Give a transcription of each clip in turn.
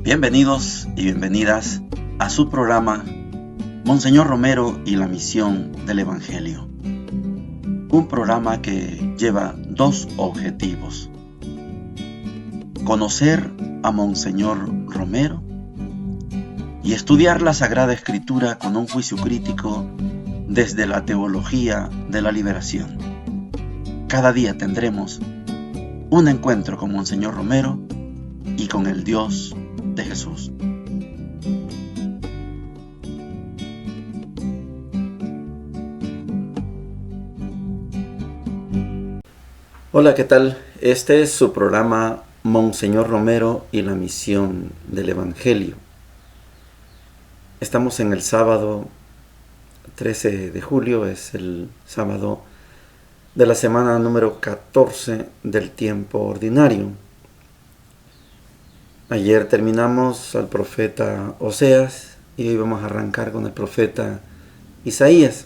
Bienvenidos y bienvenidas a su programa Monseñor Romero y la misión del Evangelio. Un programa que lleva dos objetivos: conocer a Monseñor Romero y estudiar la Sagrada Escritura con un juicio crítico desde la teología de la liberación. Cada día tendremos un encuentro con Monseñor Romero y con el Dios de Jesús. Hola, ¿qué tal? Este es su programa Monseñor Romero y la misión del Evangelio. Estamos en el sábado 13 de julio, es el sábado de la semana número 14 del tiempo ordinario. Ayer terminamos al profeta Oseas y hoy vamos a arrancar con el profeta Isaías.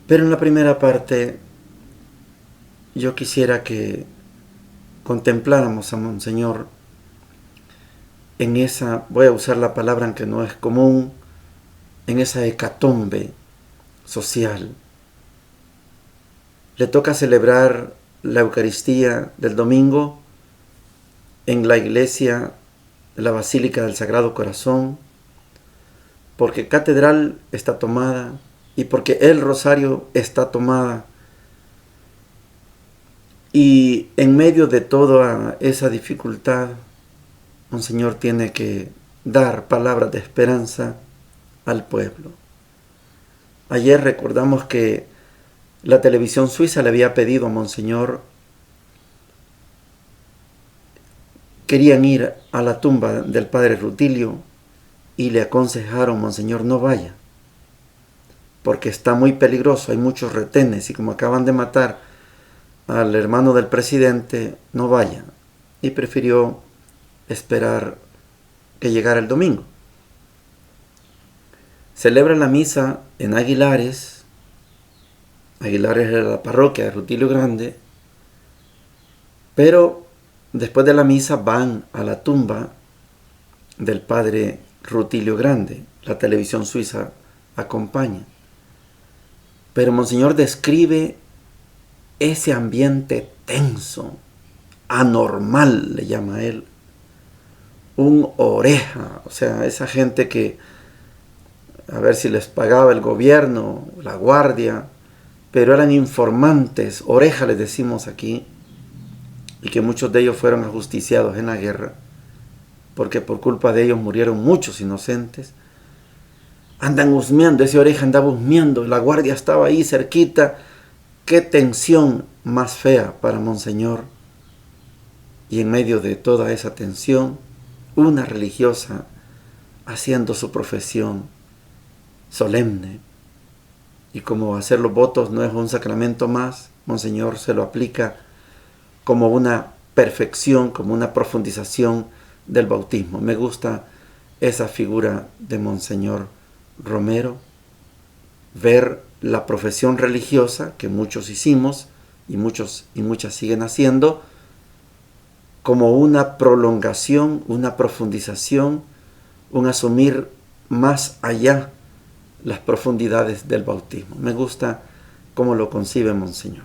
Pero en la primera parte yo quisiera que contempláramos a Monseñor en esa, voy a usar la palabra aunque no es común, en esa hecatombe social. Le toca celebrar la Eucaristía del domingo en la iglesia de la Basílica del Sagrado Corazón, porque Catedral está tomada y porque el Rosario está tomada. Y en medio de toda esa dificultad, Monseñor tiene que dar palabras de esperanza al pueblo. Ayer recordamos que la televisión suiza le había pedido a Monseñor, querían ir a la tumba del padre Rutilio y le aconsejaron: Monseñor, no vaya, porque está muy peligroso, hay muchos retenes y como acaban de matar al hermano del presidente, no vaya. Y prefirió esperar que llegara el domingo. Celebra la misa en Aguilares. Aguilares era la parroquia de Rutilio Grande, pero después de la misa van a la tumba del padre Rutilio Grande. La televisión suiza acompaña. Pero Monseñor describe ese ambiente tenso, anormal, le llama él, un oreja, o sea, esa gente que a ver si les pagaba el gobierno, la guardia, pero eran informantes, oreja les decimos aquí, y que muchos de ellos fueron ajusticiados en la guerra, porque por culpa de ellos murieron muchos inocentes. Andan husmeando, ese oreja andaba husmeando, la guardia estaba ahí cerquita. Qué tensión más fea para Monseñor. Y en medio de toda esa tensión, una religiosa haciendo su profesión solemne. Y como hacer los votos no es un sacramento más, Monseñor se lo aplica como una perfección, como una profundización del bautismo. Me gusta esa figura de Monseñor Romero, ver la profesión religiosa que muchos hicimos y muchos y muchas siguen haciendo como una prolongación, una profundización, un asumir más allá las profundidades del bautismo. Me gusta cómo lo concibe Monseñor.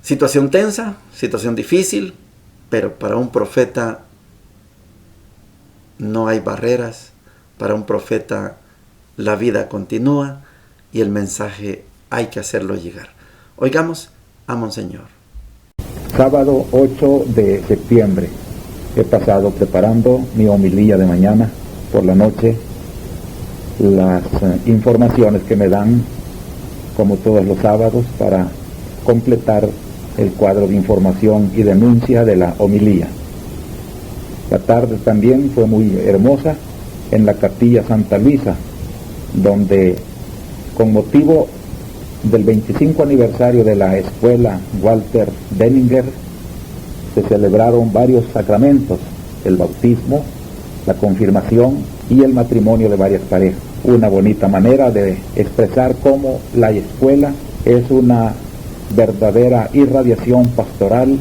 Situación tensa, situación difícil, pero para un profeta no hay barreras. Para un profeta la vida continúa y el mensaje hay que hacerlo llegar. Oigamos a Monseñor. Sábado 8 de septiembre. He pasado preparando mi homilía de mañana. Por la noche, las informaciones que me dan, como todos los sábados, para completar el cuadro de información y denuncia de la homilía. La tarde también fue muy hermosa en la Capilla Santa Luisa, donde con motivo del 25 aniversario de la escuela Walter Denninger se celebraron varios sacramentos: el bautismo, la confirmación y el matrimonio de varias parejas. Una bonita manera de expresar cómo la escuela es una verdadera irradiación pastoral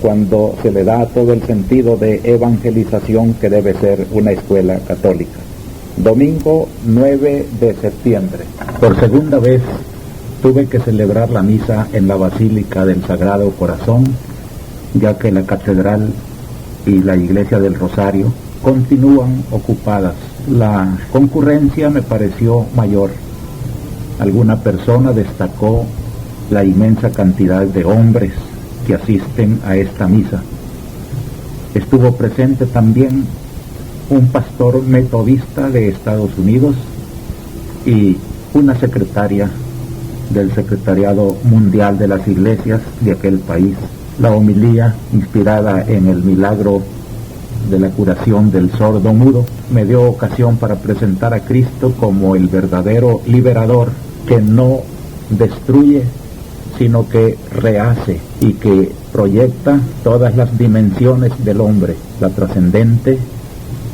cuando se le da todo el sentido de evangelización que debe ser una escuela católica. Domingo 9 de septiembre. Por segunda vez tuve que celebrar la misa en la Basílica del Sagrado Corazón, ya que la catedral y la iglesia del Rosario continúan ocupadas. La concurrencia me pareció mayor. Alguna persona destacó la inmensa cantidad de hombres que asisten a esta misa. Estuvo presente también un pastor metodista de Estados Unidos y una secretaria del Secretariado Mundial de las Iglesias de aquel país. La homilía, inspirada en el milagro de la curación del sordo mudo, me dio ocasión para presentar a Cristo como el verdadero liberador que no destruye, sino que rehace y que proyecta todas las dimensiones del hombre, la trascendente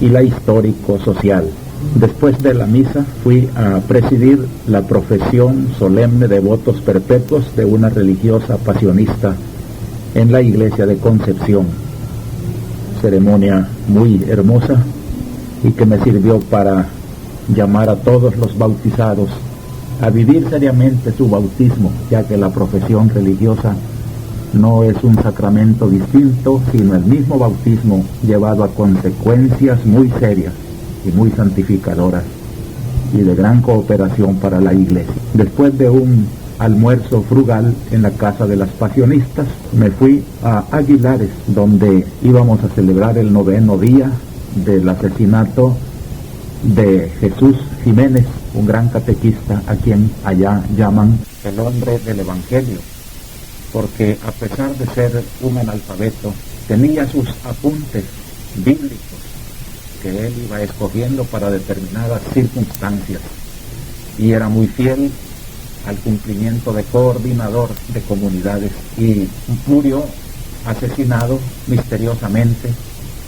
y la histórico-social. Después de la misa fui a presidir la profesión solemne de votos perpetuos de una religiosa pasionista en la iglesia de Concepción. Ceremonia muy hermosa y que me sirvió para llamar a todos los bautizados a vivir seriamente su bautismo, ya que la profesión religiosa no es un sacramento distinto, sino el mismo bautismo llevado a consecuencias muy serias y muy santificadoras y de gran cooperación para la iglesia. Después de un almuerzo frugal en la casa de las pasionistas, me fui a Aguilares, donde íbamos a celebrar el 9º día del asesinato de Jesús Jiménez, un gran catequista a quien allá llaman el hombre del Evangelio, porque a pesar de ser un analfabeto, tenía sus apuntes bíblicos que él iba escogiendo para determinadas circunstancias y era muy fiel al cumplimiento de coordinador de comunidades, y murió asesinado misteriosamente.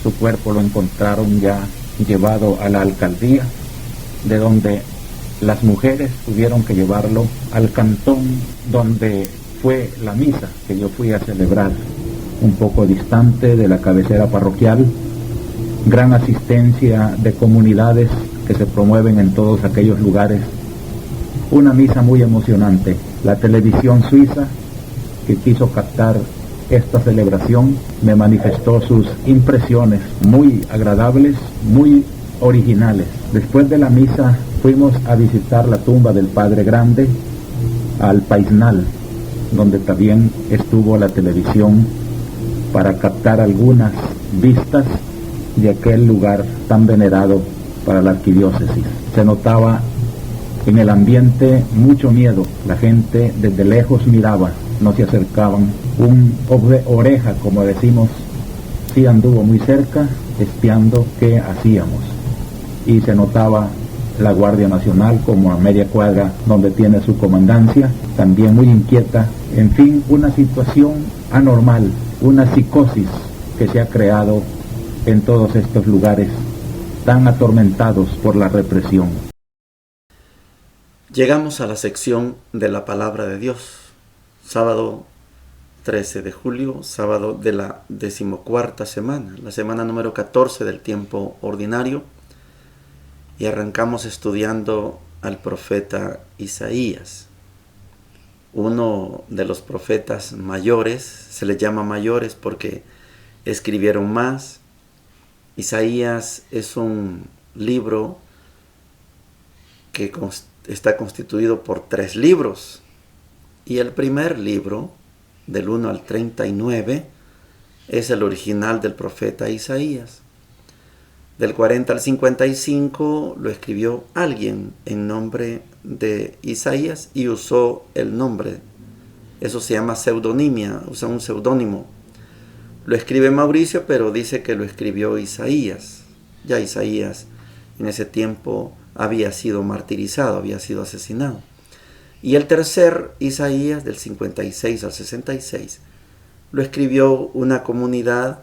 Su cuerpo lo encontraron ya llevado a la alcaldía, de donde las mujeres tuvieron que llevarlo al cantón donde fue la misa que yo fui a celebrar, un poco distante de la cabecera parroquial. Gran asistencia de comunidades que se promueven en todos aquellos lugares. Una misa muy emocionante. La televisión suiza, que quiso captar esta celebración, me manifestó sus impresiones muy agradables, muy originales. Después de la misa fuimos a visitar la tumba del Padre Grande al Paisnal, donde también estuvo la televisión para captar algunas vistas de aquel lugar tan venerado para la arquidiócesis. Se notaba en el ambiente mucho miedo. La gente desde lejos miraba, no se acercaban. Un oreja, como decimos, sí anduvo muy cerca, espiando qué hacíamos. Y se notaba la Guardia Nacional como a media cuadra donde tiene su comandancia, también muy inquieta. En fin, una situación anormal, una psicosis que se ha creado en todos estos lugares tan atormentados por la represión. Llegamos a la sección de la Palabra de Dios. Sábado 13 de julio, sábado de la 14ª semana, la semana número 14 del tiempo ordinario, y arrancamos estudiando al profeta Isaías, uno de los profetas mayores. Se les llama mayores porque escribieron más. Isaías es un libro que está constituido por 3 libros, y el primer libro, del 1 al 39, es el original del profeta Isaías. Del 40 al 55 lo escribió alguien en nombre de Isaías y usó el nombre. Eso se llama pseudonimia, usa un seudónimo. Lo escribe Mauricio, pero dice que lo escribió Isaías. Ya Isaías en ese tiempo había sido martirizado, había sido asesinado. Y el tercer Isaías, del 56 al 66, lo escribió una comunidad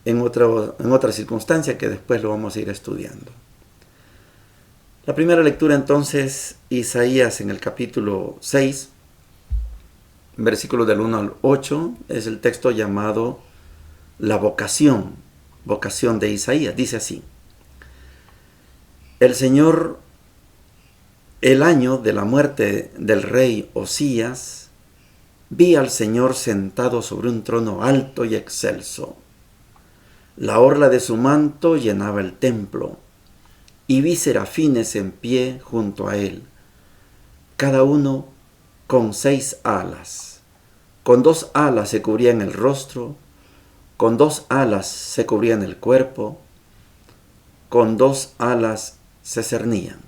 en otra circunstancia que después lo vamos a ir estudiando. La primera lectura entonces, Isaías en el capítulo 6, versículos del 1 al 8, es el texto llamado la vocación de Isaías. Dice así: el Señor, el año de la muerte del rey Osías, vi al Señor sentado sobre un trono alto y excelso. La orla de su manto llenaba el templo, y vi serafines en pie junto a él, cada uno con 6 alas. Con 2 alas se cubrían el rostro, con 2 alas se cubrían el cuerpo, con 2 alas se cernían.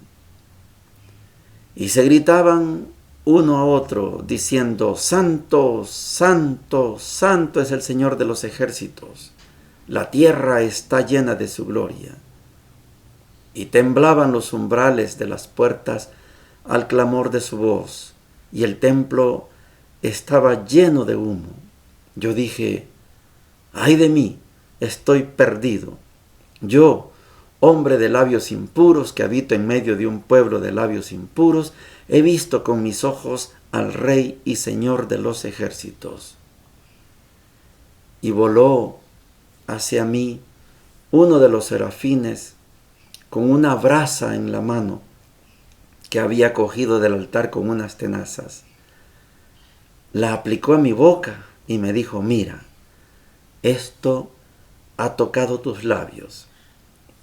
Y se gritaban uno a otro, diciendo: Santo, Santo, Santo es el Señor de los ejércitos. La tierra está llena de su gloria. Y temblaban los umbrales de las puertas al clamor de su voz, y el templo estaba lleno de humo. Yo dije: ¡ay de mí! Estoy perdido. Yo, hombre de labios impuros, que habito en medio de un pueblo de labios impuros, he visto con mis ojos al Rey y Señor de los ejércitos. Y voló hacia mí uno de los serafines con una brasa en la mano que había cogido del altar con unas tenazas. La aplicó a mi boca y me dijo: mira, esto ha tocado tus labios,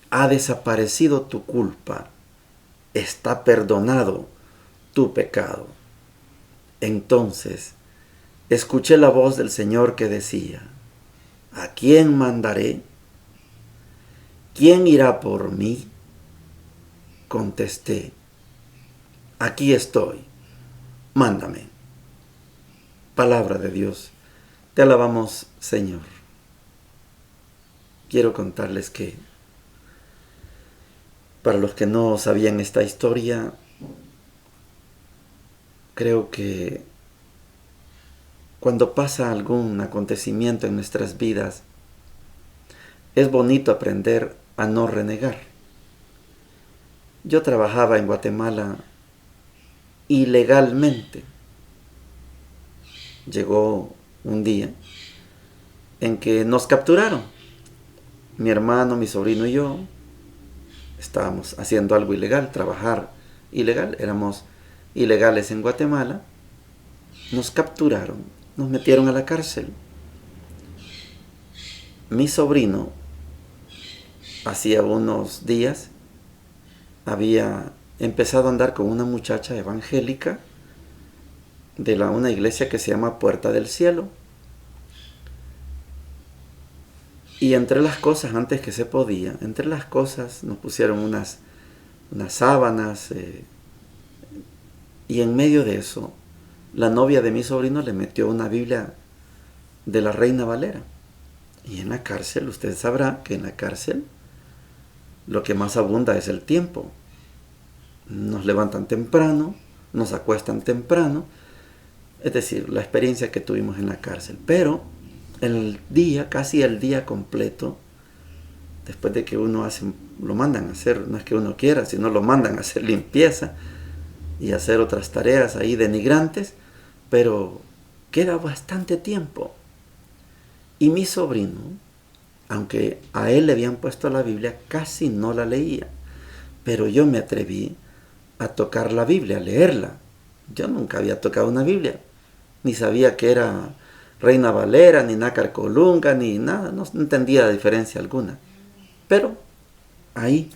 ha desaparecido tu culpa, está perdonado tu pecado. Entonces escuché la voz del Señor que decía: ¿a quién mandaré? ¿Quién irá por mí? Contesté: aquí estoy, mándame. Palabra de Dios. Te alabamos, Señor. Quiero contarles que, para los que no sabían esta historia, creo que cuando pasa algún acontecimiento en nuestras vidas, es bonito aprender a no renegar. Yo trabajaba en Guatemala ilegalmente. Llegó un día en que nos capturaron. Mi hermano, mi sobrino y yo estábamos haciendo algo ilegal, trabajar ilegal. Éramos ilegales en Guatemala. Nos capturaron, nos metieron a la cárcel. Mi sobrino, hacía unos días, había empezado a andar con una muchacha evangélica de una iglesia que se llama Puerta del Cielo. Y entre las cosas, antes que se podía, entre las cosas nos pusieron unas sábanas, y en medio de eso, la novia de mi sobrino le metió una Biblia de la Reina Valera. Y en la cárcel, usted sabrá que en la cárcel lo que más abunda es el tiempo. Nos levantan temprano, nos acuestan temprano, es decir, la experiencia que tuvimos en la cárcel. Pero el día, casi el día completo, después de que uno lo mandan a hacer, no es que uno quiera, sino lo mandan a hacer limpieza y hacer otras tareas ahí denigrantes, pero queda bastante tiempo. Y mi sobrino, aunque a él le habían puesto la Biblia, casi no la leía, pero yo me atreví a tocar la Biblia, a leerla. Yo nunca había tocado una Biblia, ni sabía que era Reina Valera, ni Nácar Colunga, ni nada, no entendía la diferencia alguna. Pero ahí,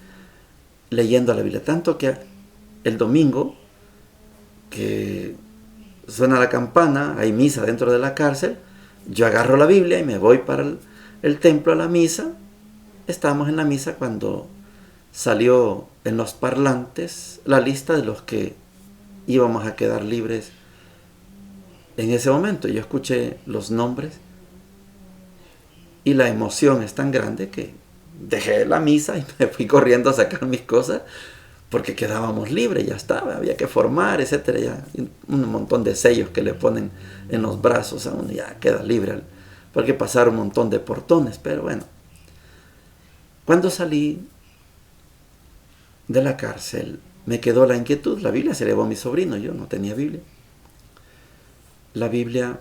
leyendo la Biblia, tanto que el domingo, que suena la campana, hay misa dentro de la cárcel, yo agarro la Biblia y me voy para el templo a la misa. Estábamos en la misa cuando salió en los parlantes la lista de los que íbamos a quedar libres en ese momento. Yo escuché los nombres y la emoción es tan grande que dejé la misa y me fui corriendo a sacar mis cosas porque quedábamos libres, ya estaba, había que formar, etcétera, ya un montón de sellos que le ponen en los brazos a uno, ya queda libre, porque pasaron un montón de portones. Pero bueno, cuando salí de la cárcel me quedó la inquietud. La Biblia se llevó a mi sobrino, yo no tenía Biblia. la Biblia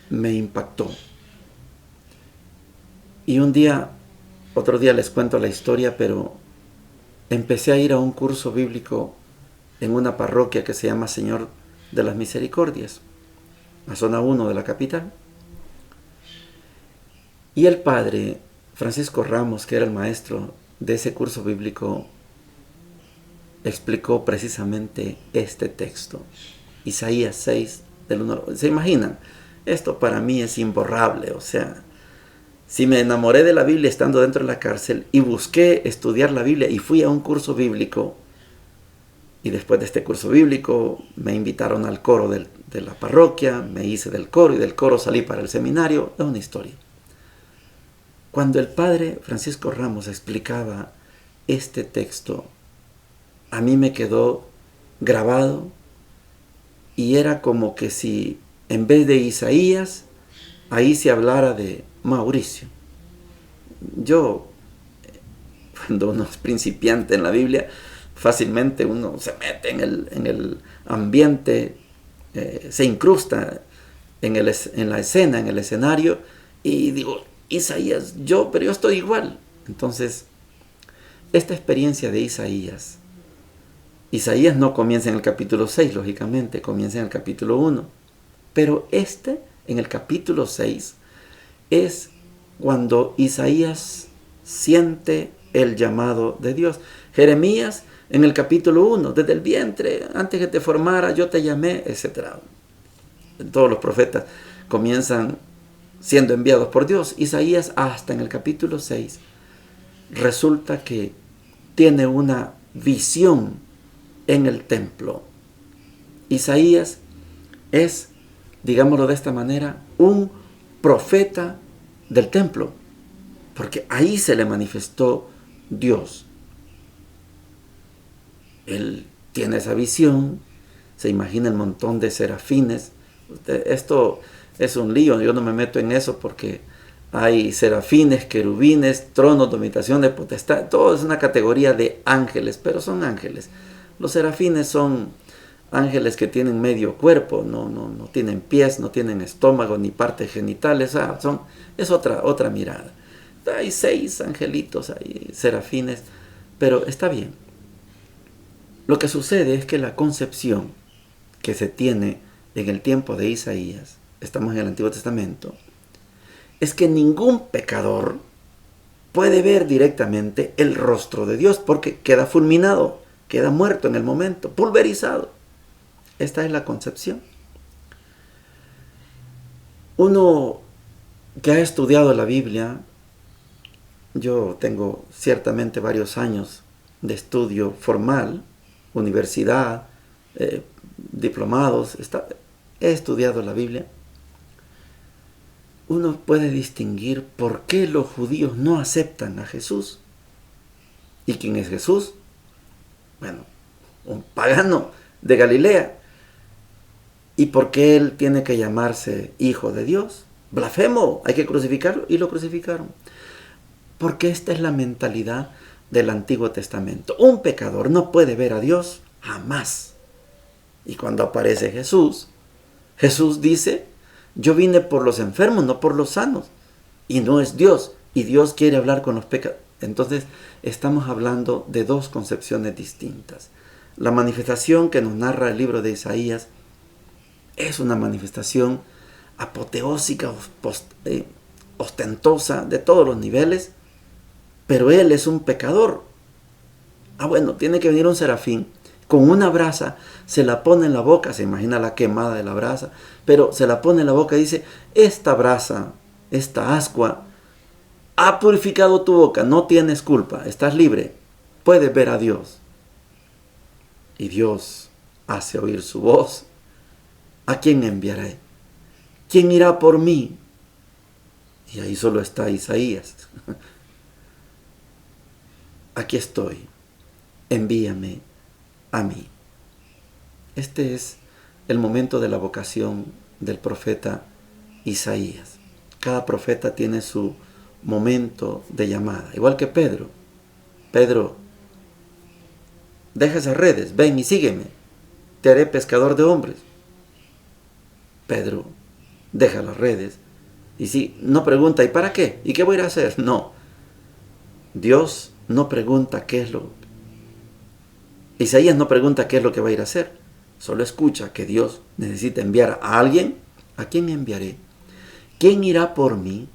me impactó. Y otro día les cuento la historia, pero empecé a ir a un curso bíblico en una parroquia que se llama Señor de las Misericordias, la zona 1 de la capital. Y el padre Francisco Ramos, que era el maestro de ese curso bíblico, explicó precisamente este texto, Isaías 6, del 1. ¿Se imaginan? Esto para mí es imborrable. O sea, si me enamoré de la Biblia estando dentro de la cárcel y busqué estudiar la Biblia y fui a un curso bíblico, y después de este curso bíblico me invitaron al coro de la parroquia, me hice del coro y del coro salí para el seminario, es una historia. Cuando el padre Francisco Ramos explicaba este texto, a mí me quedó grabado y era como que si en vez de Isaías, ahí se hablara de Mauricio. Yo, cuando uno es principiante en la Biblia, fácilmente uno se mete en el ambiente, se incrusta en la escena, en el escenario, y digo, Isaías, pero yo estoy igual. Entonces, esta experiencia de Isaías no comienza en el capítulo 6, lógicamente, comienza en el capítulo 1. Pero en el capítulo 6, es cuando Isaías siente el llamado de Dios. Jeremías, en el capítulo 1, desde el vientre, antes que te formara, yo te llamé, etc. Todos los profetas comienzan siendo enviados por Dios. Isaías, hasta en el capítulo 6, resulta que tiene una visión en el templo. Isaías es, digámoslo de esta manera, un profeta del templo, porque ahí se le manifestó Dios. Él tiene esa visión, se imagina el montón de serafines. Esto es un lío, yo no me meto en eso porque hay serafines, querubines, tronos, dominaciones, potestad, todo es una categoría de ángeles, pero son ángeles. Los serafines son ángeles que tienen medio cuerpo, no tienen pies, no tienen estómago ni partes genitales, es otra mirada. Hay 6 angelitos, hay serafines, pero está bien. Lo que sucede es que la concepción que se tiene en el tiempo de Isaías, estamos en el Antiguo Testamento, es que ningún pecador puede ver directamente el rostro de Dios porque queda fulminado, queda muerto en el momento, pulverizado. Esta es la concepción. Uno que ha estudiado la Biblia, yo tengo ciertamente varios años de estudio formal, universidad, diplomados, he estudiado la Biblia. Uno puede distinguir por qué los judíos no aceptan a Jesús. ¿Y quién es Jesús? Bueno, un pagano de Galilea. ¿Y por qué él tiene que llamarse hijo de Dios? Blasfemo, hay que crucificarlo. Y lo crucificaron. Porque esta es la mentalidad del Antiguo Testamento. Un pecador no puede ver a Dios jamás. Y cuando aparece Jesús, Jesús dice, yo vine por los enfermos, no por los sanos. Y no es Dios. Y Dios quiere hablar con los pecadores. Entonces, estamos hablando de dos concepciones distintas. La manifestación que nos narra el libro de Isaías es una manifestación apoteósica, ostentosa, de todos los niveles, pero él es un pecador. Bueno, tiene que venir un serafín con una brasa, se la pone en la boca, se imagina la quemada de la brasa, pero se la pone en la boca y dice, esta brasa, esta ascua, ha purificado tu boca, no tienes culpa, estás libre, puedes ver a Dios. Y Dios hace oír su voz. ¿A quién enviaré? ¿Quién irá por mí? Y ahí solo está Isaías. Aquí estoy, envíame a mí. Este es el momento de la vocación del profeta Isaías. Cada profeta tiene su momento de llamada, igual que Pedro. Pedro, deja esas redes, ven y sígueme, te haré pescador de hombres. Pedro deja las redes. Y si no pregunta, ¿y para qué? ¿Y qué voy a ir a hacer? No. Dios no pregunta qué es lo... Isaías no pregunta qué es lo que va a ir a hacer. Solo escucha que Dios necesita enviar a alguien. ¿A quién enviaré? ¿Quién irá por mí?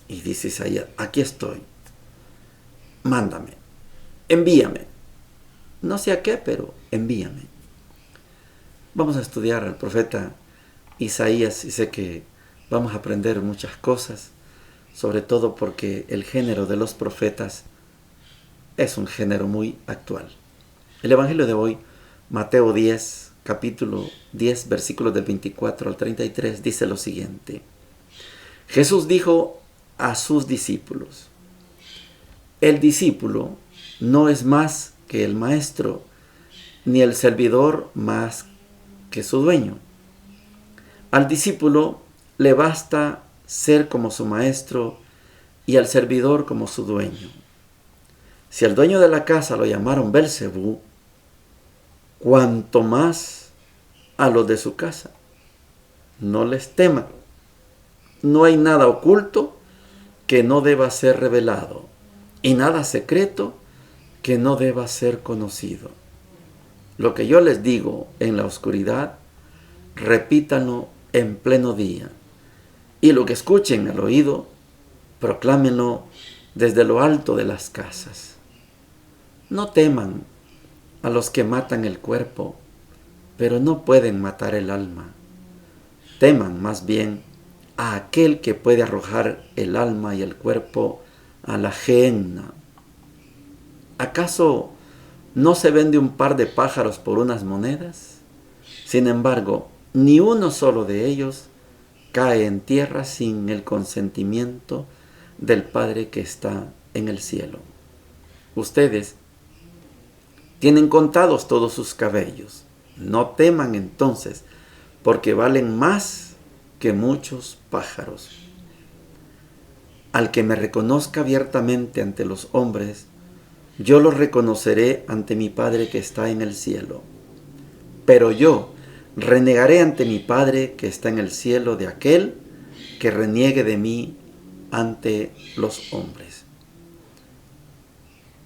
Y dice Isaías, aquí estoy. Mándame. Envíame. No sé a qué, pero envíame. Vamos a estudiar al profeta Isaías y sé que vamos a aprender muchas cosas, sobre todo porque el género de los profetas es un género muy actual. El Evangelio de hoy, Mateo 10, capítulo 10, versículos del 24 al 33, dice lo siguiente. Jesús dijo a sus discípulos, el discípulo no es más que el maestro, ni el servidor más que su dueño. Al discípulo le basta ser como su maestro y al servidor como su dueño. Si al dueño de la casa lo llamaron Belcebú, cuanto más a los de su casa. No les teman. No hay nada oculto que no deba ser revelado, y nada secreto que no deba ser conocido. Lo que yo les digo en la oscuridad, repítanlo en pleno día, y lo que escuchen al oído, proclámenlo desde lo alto de las casas. No teman a los que matan el cuerpo, pero no pueden matar el alma. Teman más bien a aquel que puede arrojar el alma y el cuerpo a la gehenna. ¿Acaso no se vende un par de pájaros por unas monedas? Sin embargo, ni uno solo de ellos cae en tierra sin el consentimiento del Padre que está en el cielo. Ustedes tienen contados todos sus cabellos. No teman entonces, porque valen más que muchos pájaros. Al que me reconozca abiertamente ante los hombres, yo lo reconoceré ante mi Padre que está en el cielo. Pero yo renegaré ante mi Padre que está en el cielo de aquel que reniegue de mí ante los hombres.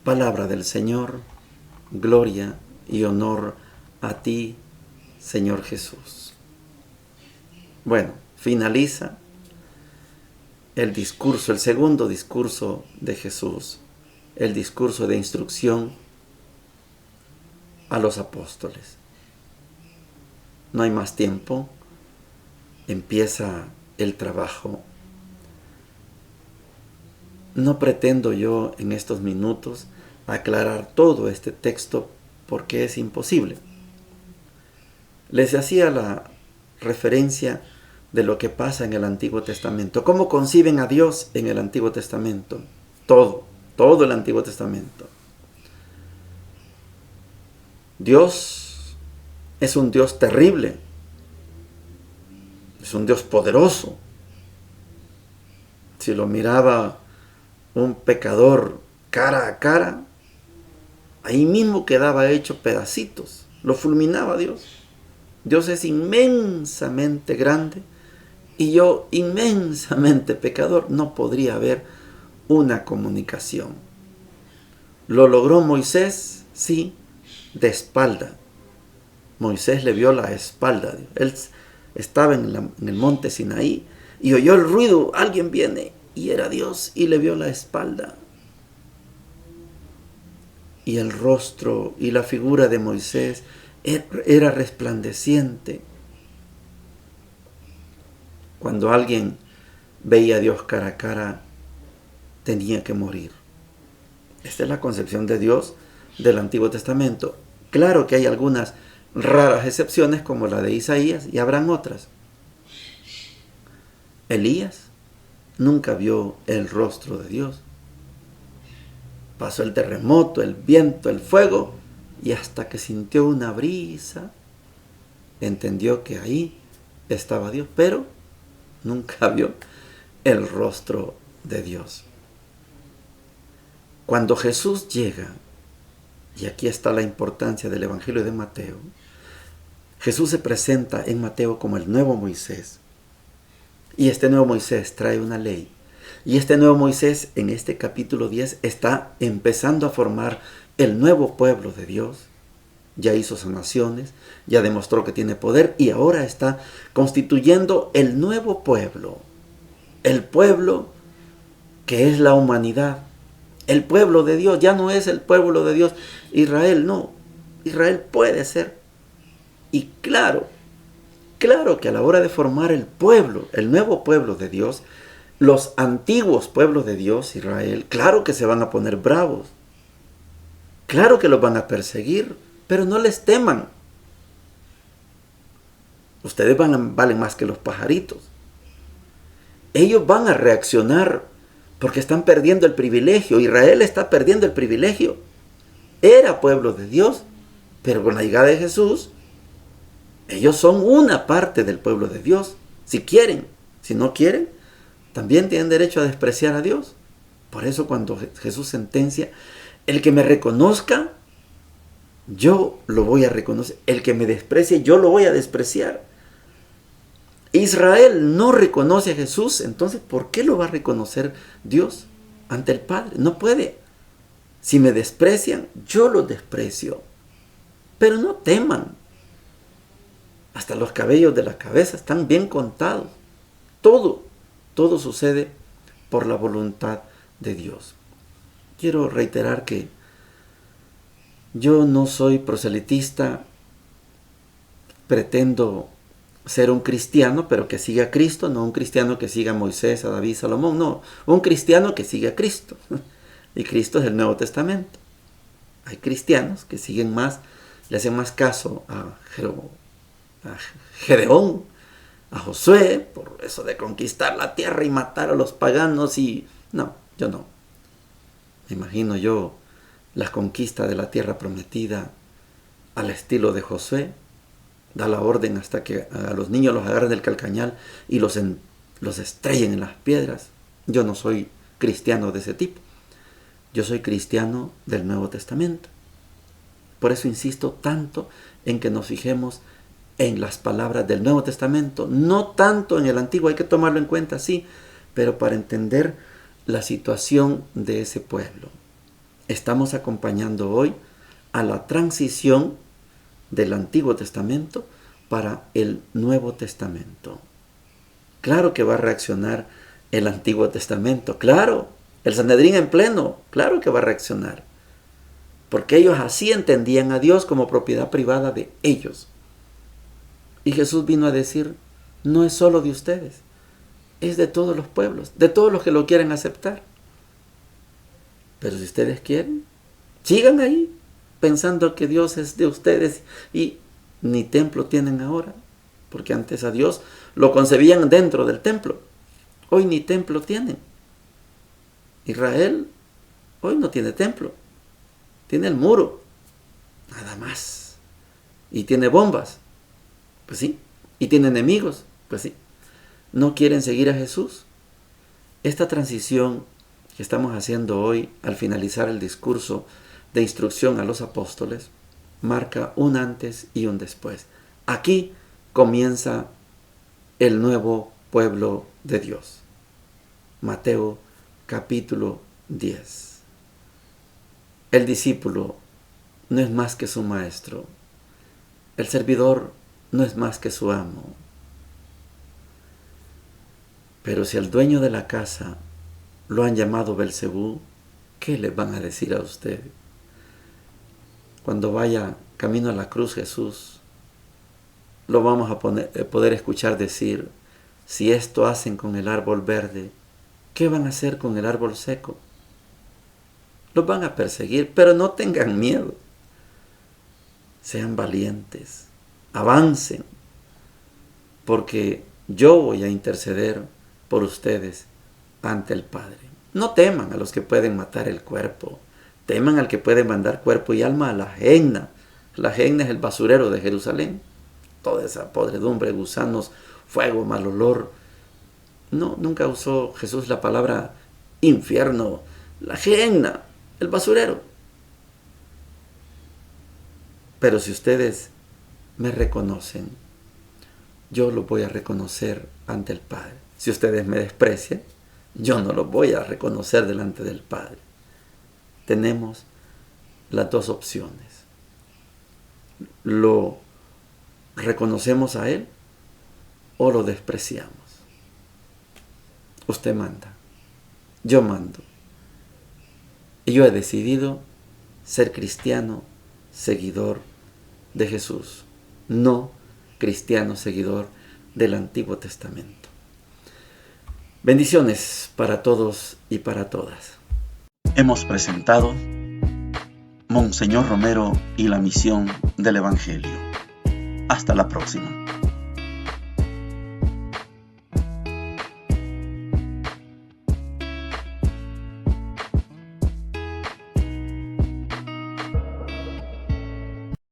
Palabra del Señor, gloria y honor a ti, Señor Jesús. Bueno, finaliza el discurso, el segundo discurso de Jesús, el discurso de instrucción a los apóstoles. No hay más tiempo, empieza el trabajo. No pretendo yo en estos minutos aclarar todo este texto porque es imposible. Les hacía la referencia de lo que pasa en el Antiguo Testamento. ¿Cómo conciben a Dios en el Antiguo Testamento? Todo el Antiguo Testamento. Dios es un Dios terrible. Es un Dios poderoso. Si lo miraba un pecador cara a cara, ahí mismo quedaba hecho pedacitos. Lo fulminaba Dios. Dios es inmensamente grande y yo inmensamente pecador. No podría haber una comunicación. ¿Lo logró Moisés? Sí, de espalda. Moisés le vio la espalda a Dios. Él estaba en el monte Sinaí y oyó el ruido. Alguien viene y era Dios y le vio la espalda. Y el rostro y la figura de Moisés era resplandeciente. Cuando alguien veía a Dios cara a cara, tenía que morir. Esta es la concepción de Dios del Antiguo Testamento. Claro que hay algunas raras excepciones como la de Isaías y habrán otras. Elías nunca vio el rostro de Dios. Pasó el terremoto, el viento, el fuego, y hasta que sintió una brisa, entendió que ahí estaba Dios, pero nunca vio el rostro de Dios. Cuando Jesús llega, y aquí está la importancia del Evangelio de Mateo, Jesús se presenta en Mateo como el nuevo Moisés. Y este nuevo Moisés trae una ley. Y este nuevo Moisés en este capítulo 10 está empezando a formar el nuevo pueblo de Dios. Ya hizo sanaciones, ya demostró que tiene poder y ahora está constituyendo el nuevo pueblo. El pueblo que es la humanidad. El pueblo de Dios ya no es el pueblo de Dios. Israel no. Israel puede ser. Y claro que a la hora de formar el pueblo, el nuevo pueblo de Dios, los antiguos pueblos de Dios, Israel, claro que se van a poner bravos. Claro que los van a perseguir, pero no les teman. Ustedes valen más que los pajaritos. Ellos van a reaccionar porque están perdiendo el privilegio. Israel está perdiendo el privilegio. Era pueblo de Dios, pero con la llegada de Jesús, ellos son una parte del pueblo de Dios. Si quieren, si no quieren, también tienen derecho a despreciar a Dios. Por eso cuando Jesús sentencia, el que me reconozca, yo lo voy a reconocer. El que me desprecie, yo lo voy a despreciar. Israel no reconoce a Jesús, entonces ¿por qué lo va a reconocer Dios ante el Padre? No puede. Si me desprecian, yo los desprecio. Pero no teman. Hasta los cabellos de la cabeza están bien contados. Todo sucede por la voluntad de Dios. Quiero reiterar que yo no soy proselitista, pretendo ser un cristiano, pero que siga a Cristo, no un cristiano que siga a Moisés, a David, Salomón, no, un cristiano que siga a Cristo. Y Cristo es el Nuevo Testamento. Hay cristianos que siguen más, le hacen más caso a Gedeón, a Josué, por eso de conquistar la tierra y matar a los paganos y... No, yo no. Me imagino yo la conquista de la tierra prometida al estilo de Josué. Da la orden hasta que a los niños los agarren del calcañal y los estrellen en las piedras. Yo no soy cristiano de ese tipo. Yo soy cristiano del Nuevo Testamento. Por eso insisto tanto en que nos fijemos en las palabras del Nuevo Testamento, no tanto en el Antiguo, hay que tomarlo en cuenta, sí, pero para entender la situación de ese pueblo. Estamos acompañando hoy a la transición del Antiguo Testamento para el Nuevo Testamento. Claro que va a reaccionar el Antiguo Testamento, claro, el Sanedrín en pleno, claro que va a reaccionar, porque ellos así entendían a Dios como propiedad privada de ellos. Y Jesús vino a decir, no es solo de ustedes, es de todos los pueblos, de todos los que lo quieren aceptar. Pero si ustedes quieren, sigan ahí, pensando que Dios es de ustedes y ni templo tienen ahora, porque antes a Dios lo concebían dentro del templo. Hoy ni templo tienen. Israel hoy no tiene templo, tiene el muro, nada más. Y tiene bombas, pues sí. Y tiene enemigos, pues sí. No quieren seguir a Jesús. Esta transición que estamos haciendo hoy al finalizar el discurso de instrucción a los apóstoles marca un antes y un después. Aquí comienza el nuevo pueblo de Dios. Mateo capítulo 10. El discípulo no es más que su maestro. El servidor no es más que su amo. Pero si al dueño de la casa lo han llamado Belcebú, ¿qué le van a decir a usted? Cuando vaya camino a la cruz Jesús, lo vamos a poder escuchar decir, si esto hacen con el árbol verde, ¿qué van a hacer con el árbol seco? Los van a perseguir, pero no tengan miedo. Sean valientes, avancen, porque yo voy a interceder por ustedes ante el Padre. No teman a los que pueden matar el cuerpo, teman al que puede mandar cuerpo y alma a la Gehenna. La Gehenna es el basurero de Jerusalén. Toda esa podredumbre, gusanos, fuego, mal olor. No, nunca usó Jesús la palabra infierno. La Gehenna, el basurero. Pero si ustedes me reconocen, yo los voy a reconocer ante el Padre. Si ustedes me desprecian, yo no los voy a reconocer delante del Padre. Tenemos las dos opciones. Lo reconocemos a Él o lo despreciamos. Usted manda, yo mando. Y yo he decidido ser cristiano, seguidor de Jesús, no cristiano, seguidor del Antiguo Testamento. Bendiciones para todos y para todas. Hemos presentado Monseñor Romero y la misión del Evangelio. Hasta la próxima.